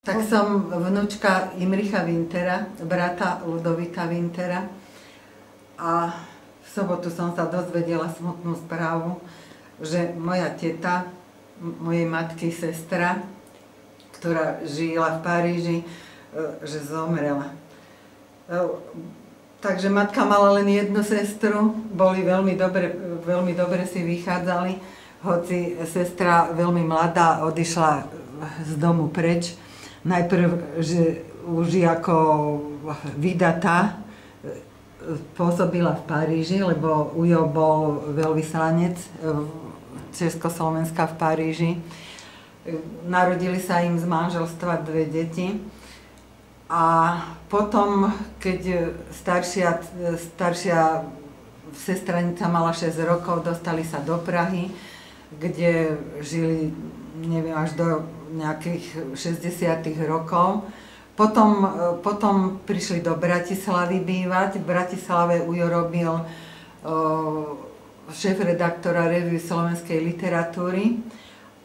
Tak som vnúčka Imricha Wintera, brata Ludovita Wintera. A v sobotu som sa dozvedela smutnú správu, že moja teta, mojej matky sestra, ktorá žila v Paríži, že zomrela. Takže matka mala len jednu sestru, boli veľmi dobre si vychádzali, hoci sestra veľmi mladá odišla z domu preč. Najprv, že už ako vydatá pôsobila v Paríži, lebo ujo bol veľvyslanec Československa v Paríži. Narodili sa im z manželstva 2 deti. A potom, keď staršia sestranica mala 6 rokov, dostali sa do Prahy, kde žili, neviem, až do nejakých 60. rokov. Potom prišli do Bratislavy bývať. V Bratislave ujo robil šéfredaktora Revue slovenskej literatúry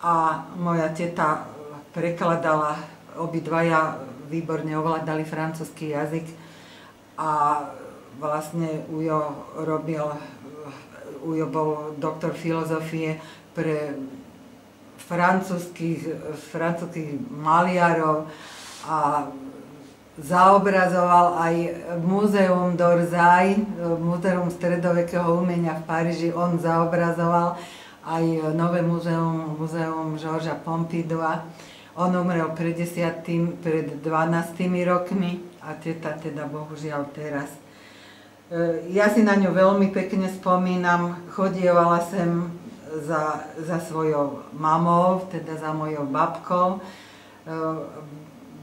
a moja teta prekladala, obidvaja výborne ovládali francúzsky jazyk a vlastne ujo bol doktor filozofie pre francúzskych maliarov a zaobrazoval aj Múzeum d'Orsay, Múzeum stredovekého umenia v Paríži. On zaobrazoval aj nové múzeum Georgesa Pompidoua. On umrel pred 12 rokmi a teta teda bohužiaľ teraz. Ja si na ňu veľmi pekne spomínam, chodievala sem za svojou mamou, teda za mojou babkou.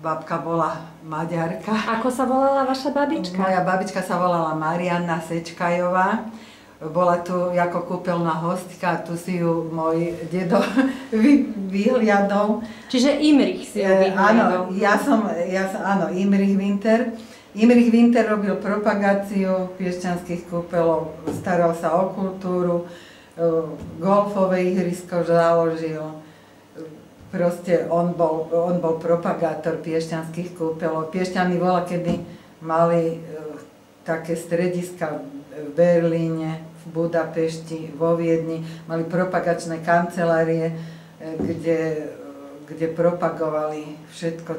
Babka bola Maďarka. Ako sa volala vaša babička? Moja babička sa volala Marianna Sečkajová. Bola tu ako kúpeľná hostka, tu si ju môj dedo vyhliadol. Čiže Imrich si ju vyhliadol. Áno, Imrich Winter. Imrich Winter robil propagáciu piešťanských kúpeľov, staral sa o kultúru, golfové ihrisko založil. Proste on bol propagátor piešťanských kúpeľov. Piešťany bola, kedy mali také strediska v Berlíne, v Budapešti, vo Viedni. Mali propagačné kancelárie, kde propagovali všetko,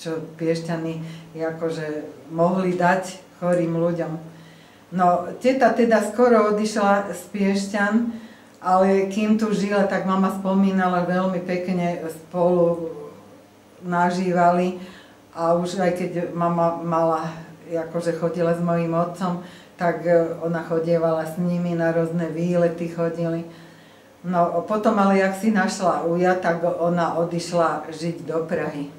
čo piešťany akože mohli dať chorým ľuďom. No, teta teda skoro odišla z Piešťan, ale kým tu žila, tak mama spomínala, veľmi pekne spolu nažívali a už aj keď mama akože chodila s mojím otcom, tak ona chodievala s nimi, na rôzne výlety chodili. No potom ale jak si našla uja, tak ona odišla žiť do Prahy.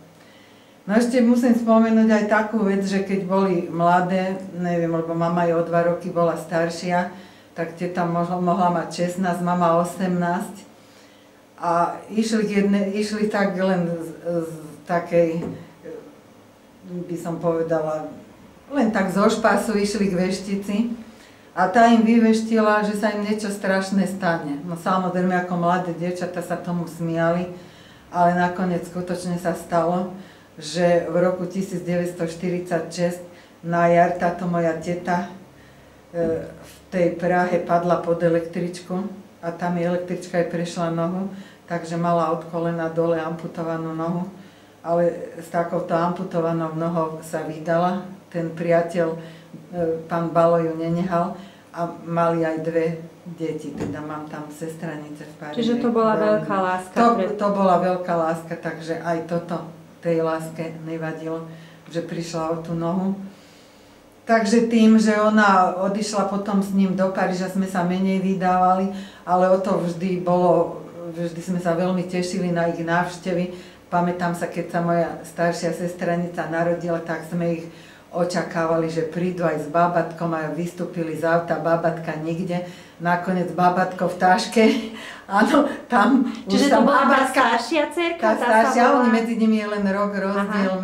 No ešte musím spomenúť aj takú vec, že keď boli mladé, neviem, lebo mama je o 2 roky bola staršia, tak teta mohla mať 16, mama 18. A išli tak len z takej, by som povedala, len tak zo špasu išli k veštici. A tá im vyveštila, že sa im niečo strašné stane. No samozrejme, ako mladé dievčatá sa tomu smiali, ale nakoniec skutočne sa stalo, že v roku 1946 na jar táto moja teta v tej Prahe padla pod električku a tam jej električka aj prešla nohu, takže mala od kolena dole amputovanú nohu, ale s takouto amputovanou nohou sa vydala. Ten priateľ, pán Balo, ju nenehal a mali aj 2 deti, teda mám tam sestranice v Paríži. Čiže to bola veľká láska? To bola veľká láska, takže aj toto tej láske nevadilo, že prišla o tú nohu. Takže tým, že ona odišla potom s ním do Paríža, sme sa menej vydávali, ale o to vždy sme sa veľmi tešili na ich návštevy. Pamätám sa, keď sa moja staršia sestranica narodila, tak sme ich očakávali, že prídu aj s bábatkom a vystúpili z auta, bábatka nikde. Nakoniec bábatko v taške, áno, tam... Čiže to bola tá staršia dcerka? Tá staršia, oni medzi nimi je len rok rozdiel,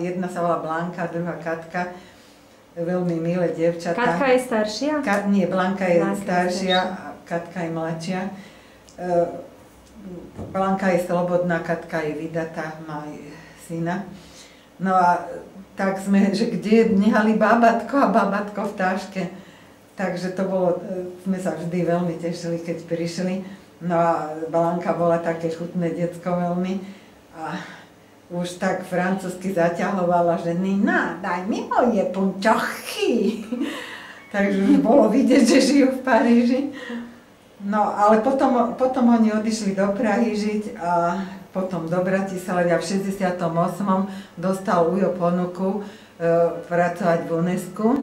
jedna sa volá Blanka, druhá Katka, veľmi milé dievčatá. Katka je staršia? Nie, Blanka je staršia a Katka je mladšia. Blanka je slobodná, Katka je vydatá, má aj syna. No a tak sme, že kde nehali bábatko a bábatko v táške. Takže to bolo, sme sa vždy veľmi tešili, keď prišli. No a Blanka bola také chutné decko veľmi. A už tak francúzsky zaťahovala, že Nina, daj mi moje punčochy. Takže už bolo vidieť, že žijú v Paríži. No, ale potom oni odišli do Prahy žiť a potom do Bratislavy a v 68. dostal Ujo ponuku pracovať v UNESCO.